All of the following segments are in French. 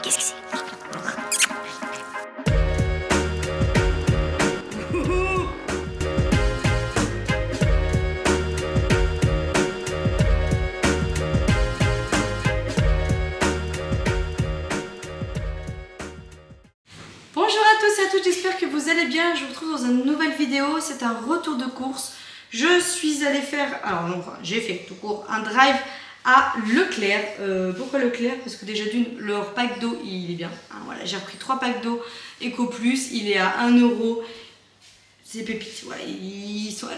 Qu'est-ce que c'est? Bonjour à tous et à toutes, j'espère que vous allez bien. Je vous retrouve dans une nouvelle vidéo. C'est un retour de course. Je suis allée faire, alors non, enfin, j'ai fait tout court un drive à Leclerc. Pourquoi Leclerc? Parce que déjà d'une, leur pack d'eau il est bien. Hein, voilà, j'ai repris 3 packs d'eau Eco Plus, il est à 1 €. C'est pépite, ouais.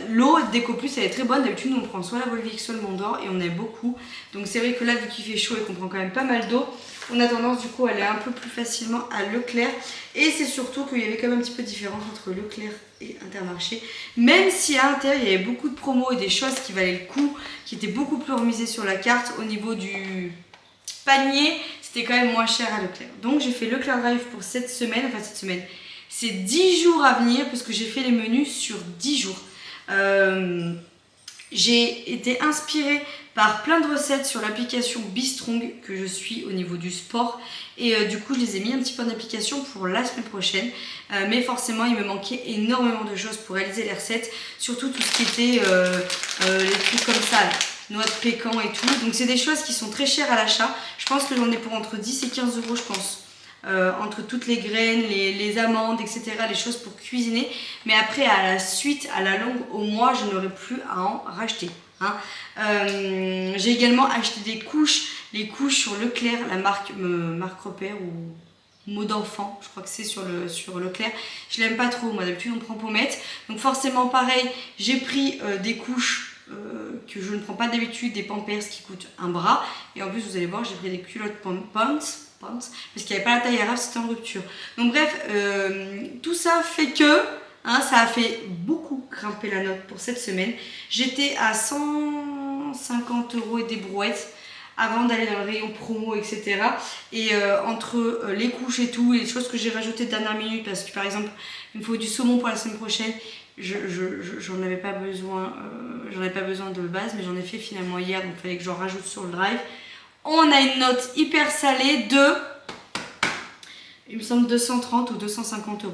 L'eau d'Eco Plus elle est très bonne. D'habitude on prend soit la Volvic soit le Mont d'Or et on aime beaucoup. Donc c'est vrai que là vu qu'il fait chaud et qu'on prend quand même pas mal d'eau, on a tendance du coup à aller un peu plus facilement à Leclerc. Et c'est surtout qu'il y avait quand même un petit peu de différence entre Leclerc et Intermarché. Même si à l'intérieur il y avait beaucoup de promos et des choses qui valaient le coup, qui étaient beaucoup plus remisées sur la carte au niveau du panier, c'était quand même moins cher à Leclerc. Donc j'ai fait Leclerc Drive pour cette semaine, enfin cette semaine. C'est 10 jours à venir parce que j'ai fait les menus sur 10 jours. J'ai été inspirée par plein de recettes sur l'application Bistrong que je suis au niveau du sport. Et du coup, je les ai mis un petit peu en application pour la semaine prochaine. Mais forcément, il me manquait énormément de choses pour réaliser les recettes. Surtout tout ce qui était les trucs comme ça, là, noix de pécan et tout. Donc c'est des choses qui sont très chères à l'achat. Je pense que j'en ai pour entre 10 et 15 €, je pense. Entre toutes les graines, les amandes, etc., les choses pour cuisiner. Mais après, à la suite, à la longue, au mois, je n'aurai plus à en racheter. Hein. J'ai également acheté des couches, les couches sur Leclerc, la marque Repère ou mot d'enfant, je crois que c'est sur Leclerc. Je l'aime pas trop, moi d'habitude on prend Pommette. Donc forcément pareil, j'ai pris des couches que je ne prends pas d'habitude, des Pampers qui coûtent un bras. Et en plus vous allez voir, j'ai pris des culottes Pants parce qu'il n'y avait pas la taille arabe, c'était en rupture. Donc bref, tout ça fait que ça a fait beaucoup grimper la note pour cette semaine. J'étais à 150 € et des brouettes avant d'aller dans le rayon promo, etc. Et entre les couches et tout, et les choses que j'ai rajoutées de dernière minute, parce que par exemple, il me faut du saumon pour la semaine prochaine, j'en avais pas besoin, de base, mais j'en ai fait finalement hier, donc il fallait que j'en rajoute sur le drive. On a une note hyper salée de, il me semble, 230 ou 250 €.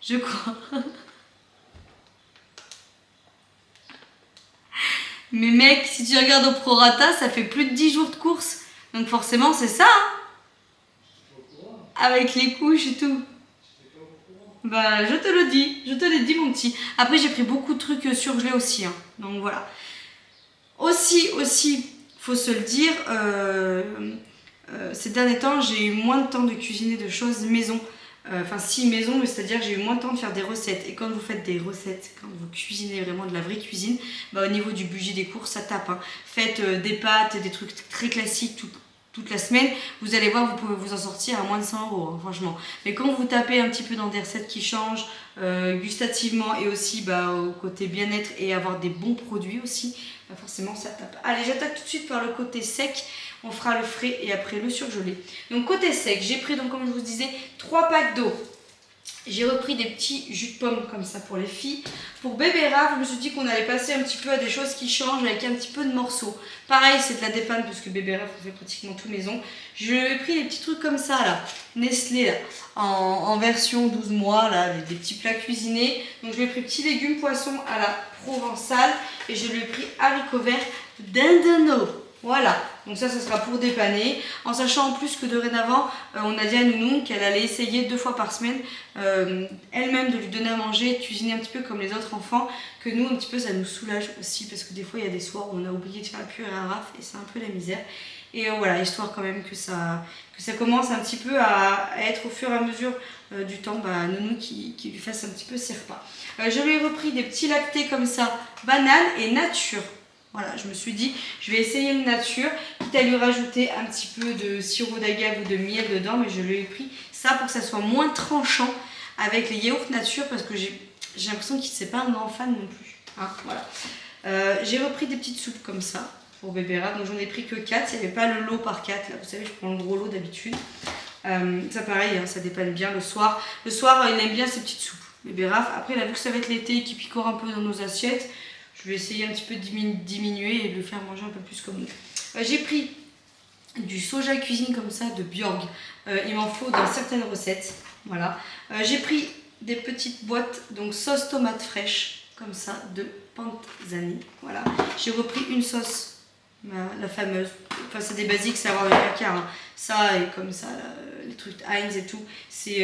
Je crois. Mais mec, si tu regardes au prorata, ça fait plus de 10 jours de course. Donc forcément, c'est ça. Hein, avec les couches et tout. Bah, je te le dis. Je te l'ai dit, mon petit. Après, j'ai pris beaucoup de trucs surgelés aussi. Hein. Donc voilà. Aussi, faut se le dire, ces derniers temps, j'ai eu moins de temps de cuisiner de choses maison. Enfin, si maison, mais c'est-à-dire que j'ai eu moins de temps de faire des recettes. Et quand vous faites des recettes, quand vous cuisinez vraiment de la vraie cuisine, bah, au niveau du budget des courses, ça tape. Hein. Faites des pâtes, des trucs très classiques toute la semaine, vous allez voir, vous pouvez vous en sortir à moins de 100 €, hein, franchement. Mais quand vous tapez un petit peu dans des recettes qui changent gustativement et aussi au côté bien-être et avoir des bons produits aussi, bah forcément ça tape. Allez, j'attaque tout de suite par le côté sec. On fera le frais et après le surgelé. Donc côté sec, j'ai pris, donc comme je vous disais, 3 packs d'eau. J'ai repris des petits jus de pomme comme ça pour les filles. Pour bébé Raph, je me suis dit qu'on allait passer un petit peu à des choses qui changent avec un petit peu de morceaux. Pareil, c'est de la dépanne parce que bébé Raph, on fait pratiquement tout maison. J'ai pris des petits trucs comme ça là, Nestlé là, en version 12 mois là, des petits plats cuisinés. Donc je lui ai pris petits légumes poissons à la provençale et je lui ai pris haricots verts d'Indeno. Voilà, donc ça sera pour dépanner, en sachant en plus que dorénavant, on a dit à Nounou qu'elle allait essayer 2 fois par semaine elle-même de lui donner à manger, de cuisiner un petit peu comme les autres enfants, que nous un petit peu ça nous soulage aussi, parce que des fois il y a des soirs où on a oublié de faire la purée à Raph et c'est un peu la misère. Et voilà, histoire quand même que ça commence un petit peu à être au fur et à mesure du temps, Nounou qui lui fasse un petit peu ses repas. Je lui ai repris des petits lactés comme ça, banane et nature. Voilà, je me suis dit, je vais essayer une nature, quitte à lui rajouter un petit peu de sirop d'agave ou de miel dedans, mais je lui ai pris ça pour que ça soit moins tranchant avec les yaourts nature, parce que j'ai l'impression qu'il n'est pas un grand fan non plus. Hein, voilà. J'ai repris des petites soupes comme ça pour bébé Raph, donc j'en ai pris que 4, il n'y avait pas le lot par 4, là, vous savez, je prends le gros lot d'habitude. Ça pareil, hein, ça dépanne bien le soir. Le soir, il aime bien ces petites soupes, bébé Raph. Après, il a vu que ça va être l'été et qu'il picore un peu dans nos assiettes. Je vais essayer un petit peu de diminuer et de le faire manger un peu plus comme nous. J'ai pris du soja cuisine comme ça de Bjorg. Il m'en faut dans certaines recettes. Voilà. J'ai pris des petites boîtes, donc sauce tomate fraîche, comme ça, de Panzani. Voilà. J'ai repris une sauce, la fameuse. Enfin, c'est des basiques, c'est avoir le placard. Hein. Ça, et comme ça, là, les trucs Heinz et tout.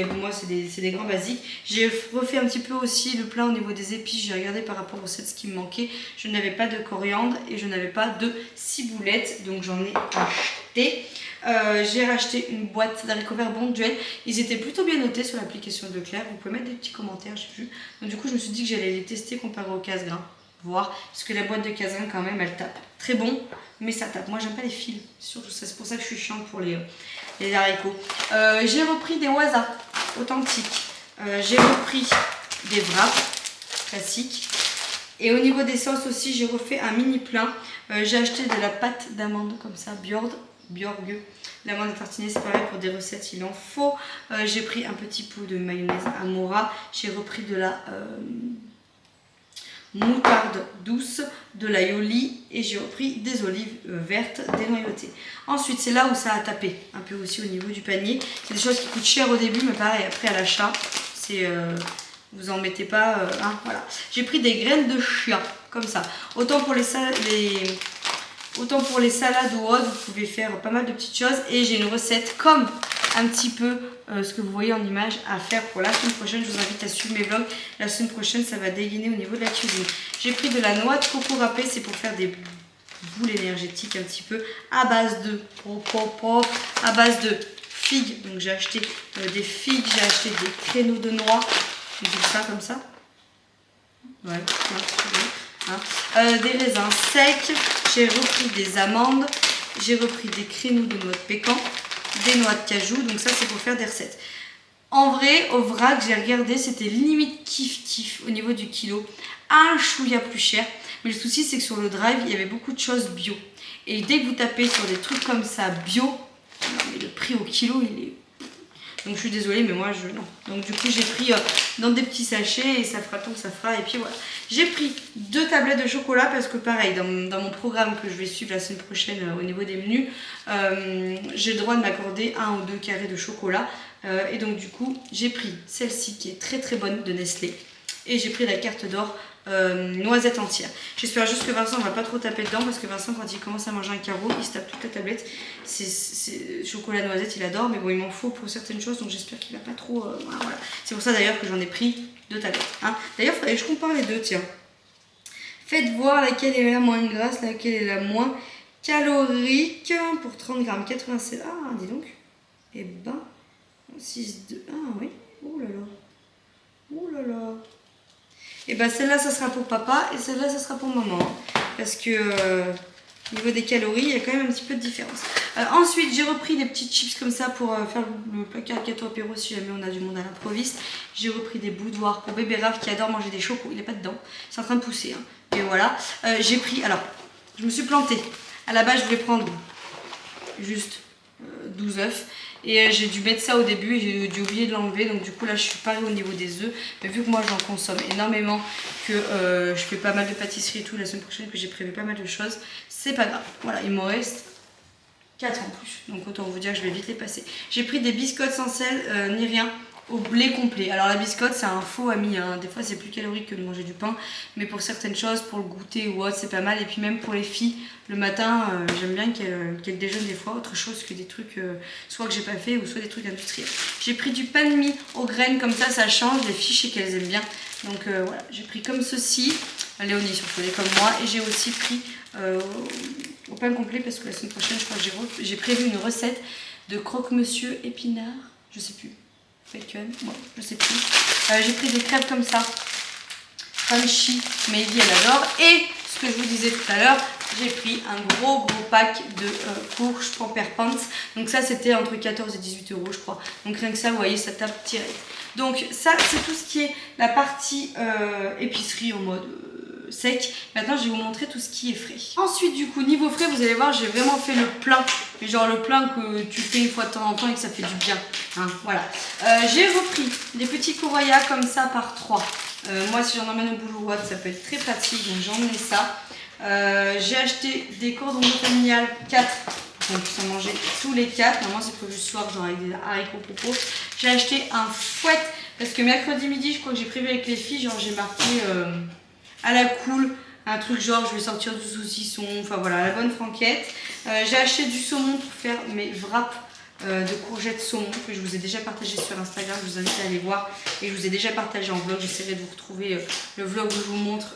Pour moi, c'est des grands basiques. J'ai refait un petit peu aussi le plat au niveau des épices. J'ai regardé par rapport aux 7 ce qui me manquait. Je n'avais pas de coriandre et je n'avais pas de ciboulettes. Donc, j'en ai acheté. J'ai racheté une boîte d'haricots verts Bonduelle. Ils étaient plutôt bien notés sur l'application de Leclerc. Vous pouvez mettre des petits commentaires, j'ai vu. Donc du coup, je me suis dit que j'allais les tester comparé au casse-grain. Voir, parce que la boîte de casse-grain quand même, elle tape. Très bon, mais ça tape. Moi, j'aime pas les fils. Surtout ça, c'est pour ça que je suis chiante pour les haricots. J'ai repris des waza authentiques. J'ai repris des wraps classiques. Et au niveau des sauces aussi, j'ai refait un mini plein. J'ai acheté de la pâte d'amande comme ça, Bjorg. L'amande à tartiner, c'est pareil pour des recettes, il en faut. J'ai pris un petit pot de mayonnaise Amora. J'ai repris de la moutarde douce, de l'aioli et j'ai repris des olives vertes dénoyautées. Ensuite, c'est là où ça a tapé un peu aussi au niveau du panier. C'est des choses qui coûtent cher au début, mais pareil, après à l'achat, c'est... vous en mettez pas, hein, voilà. J'ai pris des graines de chia, comme ça. Autant pour les salades ou autres, vous pouvez faire pas mal de petites choses. Et j'ai une recette comme un petit peu ce que vous voyez en image à faire pour la semaine prochaine. Je vous invite à suivre mes vlogs. La semaine prochaine, ça va dégainer au niveau de la cuisine. J'ai pris de la noix de coco râpée, c'est pour faire des boules énergétiques un petit peu à base de figues. Donc j'ai acheté des figues, j'ai acheté des créneaux de noix. Je dis ça comme ça. Ouais, hein. Des raisins secs, j'ai repris des amandes, j'ai repris des créneaux de noix de pécan, des noix de cajou, donc ça c'est pour faire des recettes. En vrai, au vrac, j'ai regardé, c'était limite kiff au niveau du kilo, un chouïa plus cher, mais le souci c'est que sur le drive, il y avait beaucoup de choses bio. Et dès que vous tapez sur des trucs comme ça bio, non mais le prix au kilo il est... Donc je suis désolée, mais moi non. Donc du coup j'ai pris dans des petits sachets et ça fera tant que ça fera. Et puis voilà. J'ai pris 2 tablettes de chocolat parce que pareil, dans mon programme que je vais suivre la semaine prochaine au niveau des menus, j'ai le droit de m'accorder 1 ou 2 carrés de chocolat. Et donc du coup j'ai pris celle-ci qui est très très bonne de Nestlé. Et j'ai pris la carte d'or noisette entière. J'espère juste que Vincent ne va pas trop taper dedans parce que Vincent quand il commence à manger un carreau, il se tape toute la tablette. C'est chocolat noisette, il adore, mais bon il m'en faut pour certaines choses donc j'espère qu'il va pas trop... voilà. C'est pour ça d'ailleurs que j'en ai pris 2 tablettes. Hein. D'ailleurs il faudrait que je compare les deux, tiens. Faites voir laquelle est la moins grasse, laquelle est la moins calorique pour 30 grammes 87. Ah dis donc. Et ben 6,2. Ah oui. Oh là là. Oh là là. Et ben celle-là ça sera pour papa et celle-là ça sera pour maman. Hein, parce que au niveau des calories il y a quand même un petit peu de différence. Ensuite j'ai repris des petites chips comme ça pour faire le placard gâteau apéro si jamais on a du monde à l'improviste. J'ai repris des boudoirs pour bébé Raph qui adore manger des chocos. Il n'est pas dedans. C'est en train de pousser. Hein. Et voilà. J'ai pris... Alors je me suis plantée. À la base je voulais prendre juste 12 œufs. Et j'ai dû mettre ça au début et j'ai dû oublier de l'enlever. Donc du coup là je suis parée au niveau des œufs. Mais vu que moi j'en consomme énormément, que je fais pas mal de pâtisserie et tout la semaine prochaine, que j'ai prévu pas mal de choses, c'est pas grave. Voilà, il m'en reste 4 en plus. Donc autant vous dire que je vais vite les passer. J'ai pris des biscottes sans sel ni rien au blé complet. Alors la biscotte c'est un faux ami. Hein. Des fois c'est plus calorique que de manger du pain. Mais pour certaines choses, pour le goûter ou autre, c'est pas mal. Et puis même pour les filles, le matin, j'aime bien qu'elles déjeunent des fois autre chose que des trucs soit que j'ai pas fait ou soit des trucs industriels. J'ai pris du pain de mie aux graines comme ça change. Les filles, je sais qu'elles aiment bien. Donc voilà, j'ai pris comme ceci. Léonie surtout, elle est comme moi. Et j'ai aussi pris au pain complet parce que la semaine prochaine, je crois que j'ai prévu une recette de croque-monsieur épinard. Je sais plus. Bacon, bon, je sais plus. J'ai pris des crêpes comme ça. Crunchy, Maybe elle adore. Et ce que je vous disais tout à l'heure, j'ai pris un gros pack de courges Pamperpants. Donc ça c'était entre 14 et 18 euros je crois. Donc rien que ça vous voyez ça tape direct. Donc ça c'est tout ce qui est la partie épicerie en mode sec. Maintenant je vais vous montrer tout ce qui est frais. Ensuite du coup niveau frais vous allez voir j'ai vraiment fait le plein. Mais genre le plein que tu fais une fois de temps en temps et que ça fait du bien. Hein, voilà. J'ai repris des petits Coroya comme ça par 3. Moi si j'en emmène au boulot ça peut être très pratique donc j'ai emmené ça. J'ai acheté des cordons bleu familial 4 pour qu'on puisse en manger tous les 4. Normalement c'est prévu ce soir, genre avec des haricots coco. J'ai acheté un fouet parce que mercredi midi je crois que j'ai prévu avec les filles, genre j'ai marqué à la cool, un truc genre je vais sortir du saucisson, enfin voilà, la bonne franquette. J'ai acheté du saumon pour faire mes wraps de courgettes saumon que je vous ai déjà partagé sur Instagram, je vous invite à aller voir et je vous ai déjà partagé en vlog. J'essaierai de vous retrouver le vlog où je vous montre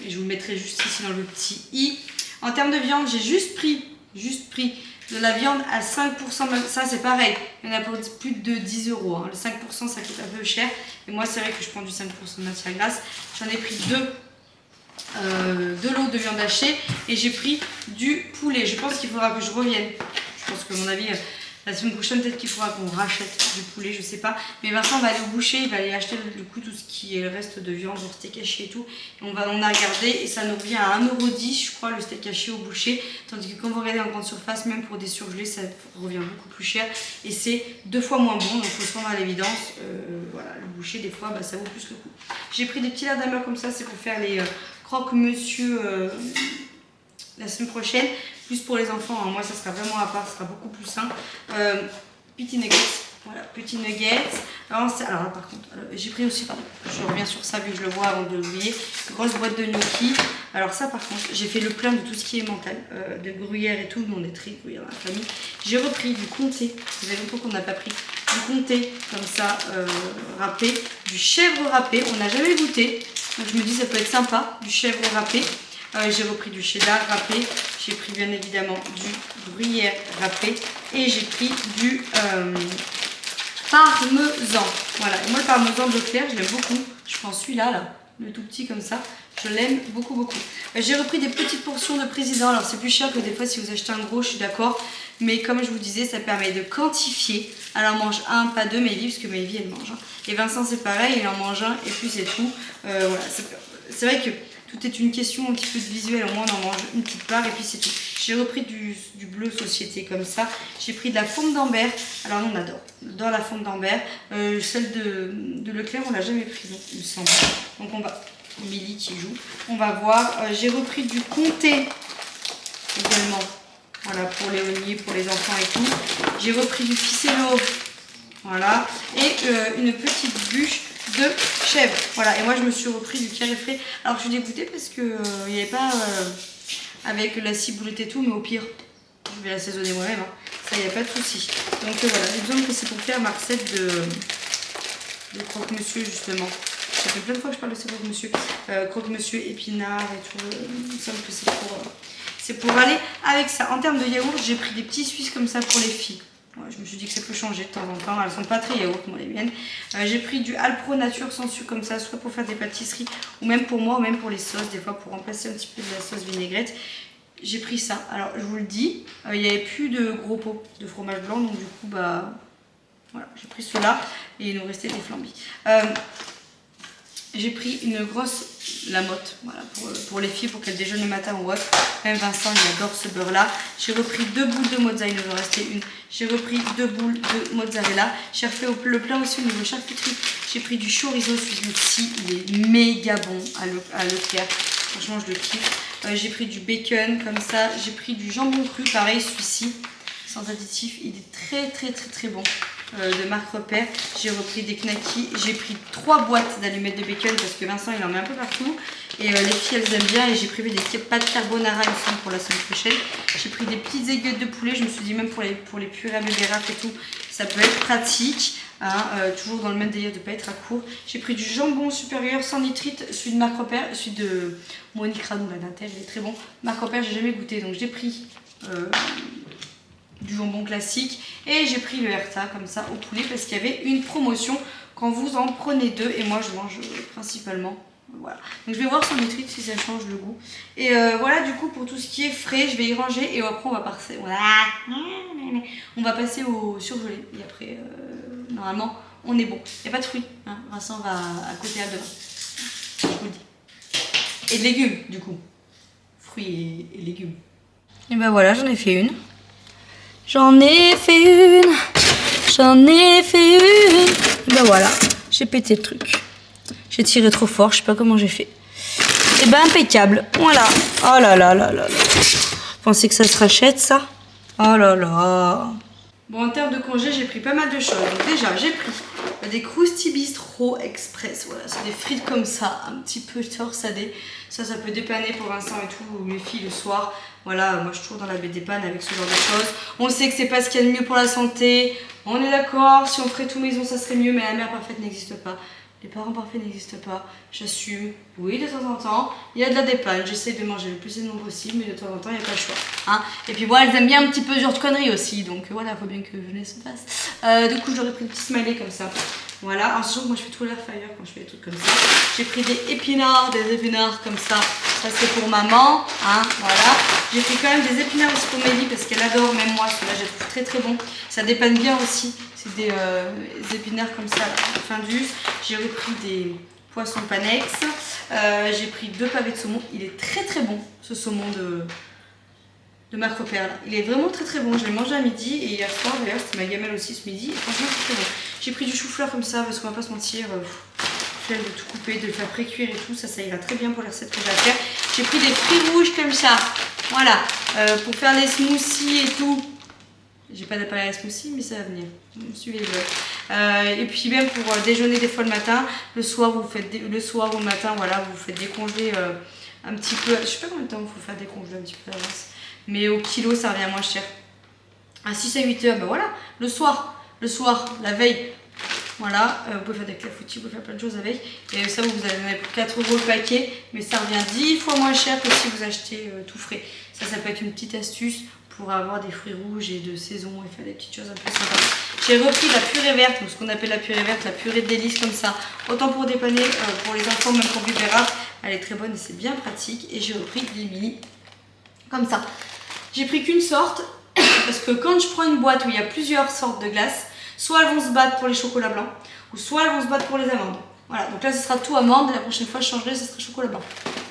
et je vous le mettrai juste ici dans le petit i. En termes de viande, j'ai juste pris de la viande à 5%, ça c'est pareil, il y en a pour plus de 10 €, hein. Le 5% ça coûte un peu cher et moi c'est vrai que je prends du 5% de matière grasse. J'en ai pris deux lots de viande hachée et j'ai pris du poulet. Je pense qu'il faudra que je revienne. Je pense que à mon avis, la semaine prochaine, peut-être qu'il faudra qu'on rachète du poulet, je sais pas. Mais Vincent va aller au boucher, il va aller acheter du coup tout ce qui est le reste de viande, genre steak haché et tout. Et on a regardé et ça nous revient à 1,10 € je crois le steak haché au boucher. Tandis que quand vous regardez en grande surface, même pour des surgelés, ça revient beaucoup plus cher. Et c'est 2 fois moins bon, donc il faut se rendre à l'évidence. Voilà, le boucher des fois, ça vaut plus le coup. J'ai pris des petits lardons comme ça, c'est pour faire les croque-monsieur la semaine prochaine. Plus pour les enfants, hein. Moi ça sera vraiment à part, ça sera beaucoup plus sain. Petits nuggets, voilà, petits nuggets. Alors là, par contre, j'ai pris aussi, pardon, je reviens sur ça vu que je le vois avant de l'oublier, grosse boîte de gnocchi. Alors ça par contre, j'ai fait le plein de tout ce qui est mental, de gruyère et tout, nous on est très gruyère dans la famille. J'ai repris du comté, ça fait longtemps qu'on n'a pas pris, du comté comme ça, râpé, du chèvre râpé, on n'a jamais goûté, donc je me dis ça peut être sympa, du chèvre râpé. J'ai repris du cheddar râpé, j'ai pris bien évidemment du gruyère râpé et j'ai pris du parmesan. Voilà, et moi le parmesan de Leclerc, je l'aime beaucoup. Je prends celui-là, là, le tout petit comme ça, je l'aime beaucoup beaucoup. J'ai repris des petites portions de président, alors c'est plus cher que des fois si vous achetez un gros, je suis d'accord. Mais comme je vous disais, ça permet de quantifier. Alors mange un, pas deux, Maëlie, parce que Maëlie elle mange. Hein. Et Vincent c'est pareil, il en mange un et puis c'est tout. Voilà, c'est vrai que tout est une question un petit peu de visuel, au moins on en mange une petite part et puis c'est tout. J'ai repris du bleu société comme ça. J'ai pris de la fonte d'Ambert. Alors nous on adore la fonte d'Ambert. Celle de Leclerc on l'a jamais pris, donc, il me semble. Donc on va, Émilie qui joue, on va voir. J'ai repris du comté également. Voilà, pour Léonie, pour les enfants et tout. J'ai repris du ficello. Voilà. Et une petite bûche de chèvre. Voilà, et moi je me suis repris du carré frais. Alors je suis dégoûtée parce que il n'y avait pas avec la ciboulette et tout, mais au pire, je vais l'assaisonner moi-même. Hein. Ça, il n'y a pas de souci. Donc voilà, j'ai besoin que c'est pour faire ma recette de croque-monsieur justement. Ça fait plein de fois que je parle de ces croque-monsieur. Croque-monsieur épinard et tout. Il me semble que c'est pour aller avec ça. En termes de yaourt, j'ai pris des petits Suisses comme ça pour les filles. Ouais, je me suis dit que ça peut changer de temps en temps. Elles sont pas très yaourt, moi les miennes. J'ai pris du Alpro Nature sans sucre comme ça, soit pour faire des pâtisseries, ou même pour moi, ou même pour les sauces, des fois pour remplacer un petit peu de la sauce vinaigrette. J'ai pris ça. Alors je vous le dis, il n'y avait plus de gros pots de fromage blanc, donc du coup, voilà, j'ai pris cela et il nous restait des flambis. J'ai pris une grosse lamotte, voilà, pour les filles, pour qu'elles déjeunent le matin ou autre. Même Vincent, il adore ce beurre-là. J'ai repris 2 boules de mozzarella, il nous en restait une. J'ai repris 2 boules de mozzarella. J'ai refait le plein aussi au niveau charcuterie. J'ai pris du chorizo, celui-ci, il est méga bon à Leclerc. Franchement, je le kiffe. J'ai pris du bacon, comme ça. J'ai pris du jambon cru, pareil, celui-ci, sans additif. Il est très, très, très, très bon. De marque Repère. J'ai repris des knackis. J'ai pris 3 boîtes d'allumettes de bacon parce que Vincent il en met un peu partout. Et les filles elles aiment bien. Et j'ai prévu des pâtes carbonara ensemble pour la semaine prochaine. J'ai pris des petites aiguillettes de poulet. Je me suis dit même pour les purées à bébé raf et tout, ça peut être pratique. Hein, toujours dans le même délire de ne pas être à court. J'ai pris du jambon supérieur sans nitrite, celui de marque Repère, celui de Monique Radou, là d'Intel, il est très bon. Marque Repère, j'ai jamais goûté, donc j'ai pris du jambon classique et j'ai pris le Herta comme ça au poulet parce qu'il y avait une promotion quand vous en prenez 2 et moi je mange principalement. Voilà. Donc je vais voir sans nitrite si ça change le goût. Et voilà, du coup pour tout ce qui est frais, je vais y ranger et après on va passer au surgelé. Et après, normalement, on est bon. Il n'y a pas de fruits. Hein. Vincent va à côté à demain. Je vous le dis. Et de légumes, du coup. Fruits et légumes. Et ben voilà, j'en ai fait une. J'en ai fait une. Et ben voilà, j'ai pété le truc. J'ai tiré trop fort, je sais pas comment j'ai fait. Et ben impeccable, voilà. Oh là là là là là. Vous pensez que ça se rachète ça? Oh là là. Bon, en termes de congé, j'ai pris pas mal de choses. Donc déjà, j'ai pris des Krusty Bistro Express. Voilà, c'est des frites comme ça, un petit peu torsadées. Ça peut dépanner pour Vincent et tout, ou les filles le soir. Voilà, moi je suis toujours dans la baie des pannes avec ce genre de choses. On sait que c'est pas ce qu'il y a de mieux pour la santé. On est d'accord, si on ferait tout maison, ça serait mieux, mais la mère parfaite n'existe pas. Les parents parfaits n'existent pas, j'assume. Oui, de temps en temps, il y a de la dépanne. J'essaie de manger le plus saison possible, mais de temps en temps, il n'y a pas le choix. Hein. Et puis, bon, elles aiment bien un petit peu ce genre de conneries aussi. Donc, voilà, il faut bien que jeunesse se passe. Du coup, je leur ai pris un petit smiley comme ça. Voilà, en sachant que moi, je fais tout l'air fire quand je fais des trucs comme ça. J'ai pris des épinards comme ça. Ça, c'est pour maman. Hein, voilà. J'ai pris quand même des épinards aussi pour Mélie parce qu'elle adore, même moi. Ceux-là, je les trouve très très bon. Ça dépanne bien aussi. C'est des épinards comme ça, là, fin d'us. J'ai repris des poissons panex. J'ai pris 2 pavés de saumon. Il est très très bon, ce saumon de Macroperle. Il est vraiment très très bon. Je l'ai mangé à midi et hier soir, d'ailleurs, c'était ma gamelle aussi ce midi. Et franchement, c'est très bon. J'ai pris du chou-fleur comme ça parce qu'on va pas se mentir. De tout couper, de le faire pré-cuire et tout, ça ira très bien pour la recette que j'ai à faire. J'ai pris des fruits rouges comme ça, voilà, pour faire les smoothies et tout. J'ai pas d'appareil à smoothie, mais ça va venir. Suivez les vlogs. Et puis même pour déjeuner des fois le matin, le soir vous faites le soir ou le matin, voilà, vous faites décongeler un petit peu. Je sais pas combien de temps il faut faire décongeler un petit peu à l'avance, mais au kilo ça revient moins cher. À 6 à 8 heures, ben voilà, le soir, la veille. Voilà, vous pouvez faire des clafoutis, vous pouvez faire plein de choses avec. Et ça, vous allez en avoir pour 4 € le paquet, mais ça revient 10 fois moins cher que si vous achetez tout frais. Ça peut être une petite astuce pour avoir des fruits rouges et de saison et faire des petites choses un peu sympas. J'ai repris la purée verte, ce qu'on appelle la purée verte, la purée de délices comme ça. Autant pour dépanner, pour les enfants, même pour bébé Raph. Elle est très bonne et c'est bien pratique. Et j'ai repris des mini comme ça. J'ai pris qu'une sorte, parce que quand je prends une boîte où il y a plusieurs sortes de glaces, soit elles vont se battre pour les chocolats blancs, ou soit elles vont se battre pour les amandes. Voilà, donc là ce sera tout amande, et la prochaine fois je changerai, ce sera chocolat blanc.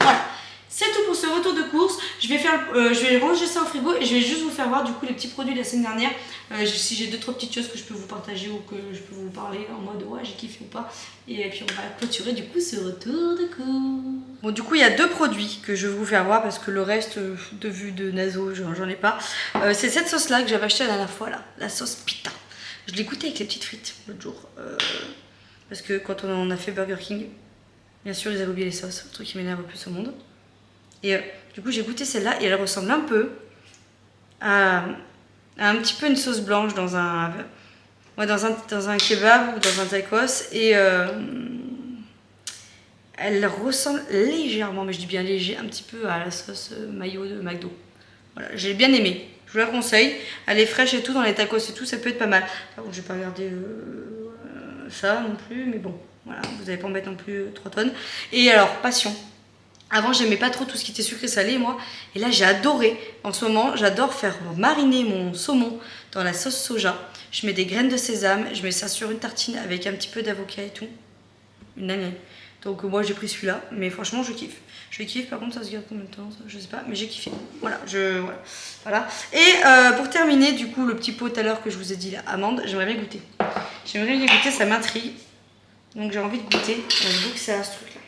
Voilà, c'est tout pour ce retour de course. Je vais ranger ça au frigo et je vais juste vous faire voir du coup les petits produits de la semaine dernière. Si j'ai 2-3 petites choses que je peux vous partager ou que je peux vous parler en mode ouais j'ai kiffé ou pas. Et puis on va clôturer du coup ce retour de course. Bon du coup il y a 2 produits que je vais vous faire voir parce que le reste de vue de naso j'en ai pas. C'est cette sauce là que j'avais acheté la dernière fois là, la sauce pita. Je l'ai goûtée avec les petites frites l'autre jour. Parce que quand on a fait Burger King, bien sûr ils avaient oublié les sauces, le truc qui m'énerve le plus au monde. Et du coup j'ai goûté celle-là et elle ressemble un peu à un petit peu une sauce blanche dans un kebab ou dans un tacos. Et elle ressemble légèrement, mais je dis bien léger, un petit peu à la sauce mayo de McDo. Voilà, j'ai bien aimé. Je vous la conseille. Elle est fraîche et tout, dans les tacos et tout, ça peut être pas mal. Par contre, je vais pas regarder ça non plus, mais bon, voilà, vous n'allez pas en mettre non plus 3 tonnes. Et alors, passion. Avant, j'aimais pas trop tout ce qui était sucré salé, moi. Et là, j'ai adoré. En ce moment, j'adore faire mariner mon saumon dans la sauce soja. Je mets des graines de sésame, je mets ça sur une tartine avec un petit peu d'avocat et tout. Une dinguerie. Donc moi, j'ai pris celui-là, mais franchement, je kiffe. Je kiffe, par contre, ça se garde combien de temps, ça, je sais pas, mais j'ai kiffé. Voilà, voilà. Et pour terminer, du coup, le petit pot tout à l'heure que je vous ai dit, la amande, j'aimerais bien goûter. J'aimerais bien goûter, ça m'intrigue. Donc j'ai envie de goûter. D'où que c'est à ce truc-là.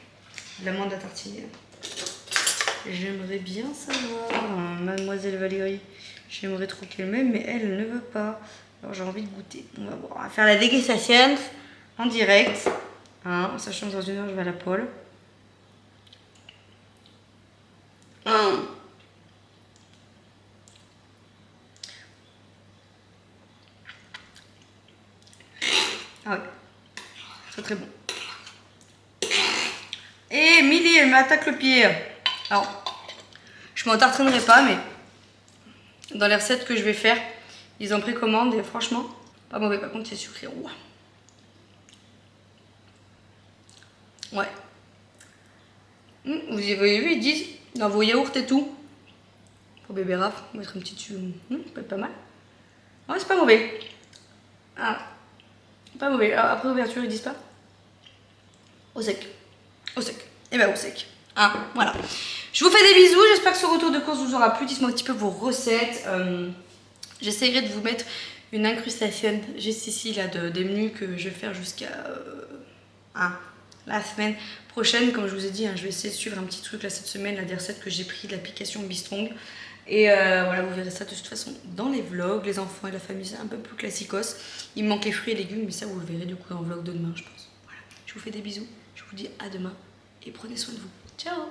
L'amande à tartiner. J'aimerais bien savoir, mademoiselle Valérie, j'aimerais trop qu'elle m'aime, mais elle ne veut pas. Alors j'ai envie de goûter. On va voir, on va faire la dégustation en direct. Hein, en sachant que dans 1 heure, je vais à la pôle. Ah ouais, c'est très bon. Et Milly, elle m'attaque le pied. Alors, je m'en tartinerai pas, mais dans les recettes que je vais faire, ils en précommandent et franchement, pas mauvais. Par contre, c'est sucré. Ouah. Ouais. Vous avez vu, ils disent dans vos yaourts et tout, pour bébé Raph, mettre un petit dessus, ça peut être pas mal. Ouais, c'est pas mauvais. Ah, pas mauvais. Alors, après ouverture, ils disent pas. Au sec. Au sec. Et ben au sec. Hein, voilà. Je vous fais des bisous. J'espère que ce retour de course vous aura plu. Dites-moi un petit peu vos recettes. J'essaierai de vous mettre une incrustation juste ici là des menus que je vais faire jusqu'à la semaine prochaine. Comme je vous ai dit, hein, je vais essayer de suivre un petit truc là cette semaine, là, des recettes que j'ai pris de l'application Bistrong. Et voilà, vous verrez ça de toute façon dans les vlogs. Les enfants et la famille, c'est un peu plus classicos. Il me manque les fruits et légumes, mais ça vous le verrez du coup dans le vlog de demain, je pense. Voilà, je vous fais des bisous, je vous dis à demain et prenez soin de vous. Ciao.